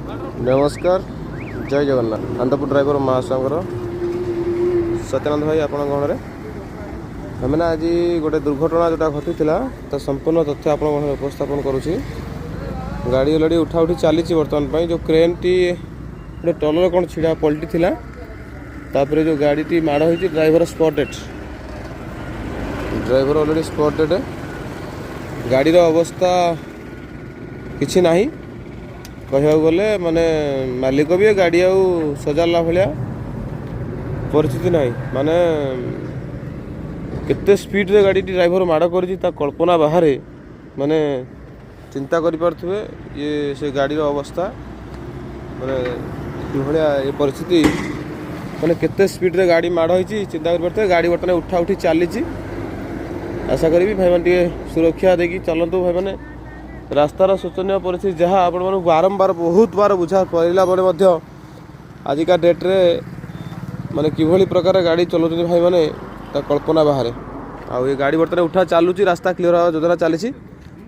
नमस्कार जय जगन्नाथ आंध्रपुर ड्राइवर महासागर सत्यानंद भाई आपण गहण आम ना आज गोटे दुर्घटना जोटा घटी तो संपूर्ण तथ्य आप उपस्थापन करुँची गाड़ी अलरेडी उठा उठी चली बर्तमान जो क्रेन टी गोटे टलर कौन छिड़ा पलटि थिला तापर जो गाड़ी टी माड़ होती driver spotted driver already spotted गाड़ी अवस्था किसी ना कह गले माने मालिक भी गाड़ी आउ सजाला भाया परिस्थिति ना माने केते स्पीड रे गाड़ी ड्राइवर माड़ कर कल्पना बाहर माने चिंता करें ये से गाड़ी अवस्था माने भाया ये परिस्थिति माने केते स्पीड रे गाड़ी माड़ होती चिंता कर गाड़ी बर्तमान उठा उठी चली आशा करी भाई मैंने सुरक्षा देकी चलतु भाई मैंने रास्तार शोचनीय परिस्थिति जहाँ आपण मानक बारंबार बहुत बार बुझा पड़ा बेले आजिका डेट्रे माने किभली प्रकार गाड़ी चलाउछन भाई मैंने कल्पना बाहर आउ ये गाड़ी बर्तमान उठा चलुची रास्ता क्लीयर होगा योजना चली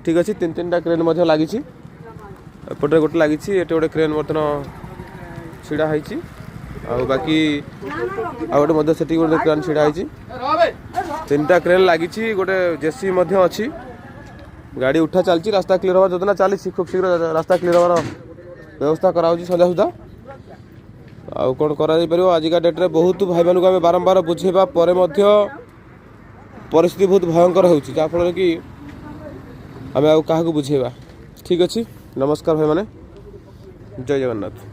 ठीक अच्छे तीन तीन टा क्रेन लगी एपटे गोटे लगी गोटे क्रेन बर्तमान छिड़ा है बाकी गोटे से गोटे क्रेन छिड़ा है तीन टा क्रेन लगी गोटे जेसी अच्छी गाड़ी उठा चलती रास्ता क्लीयर होगा योजना चली खूब शीघ्र रास्ता क्लीयर होवार व्यवस्था कराऊँ सन्ध्या सुधा आउ कौन कर आजिका डेट्रे बहुत भाई मानक आम बारंबार बुझेबा परिस्थिति बहुत भयंकर होची जहाँफल कि आम क्या बुझेबा ठीक अच्छे नमस्कार भाई माने जय जगन्नाथ।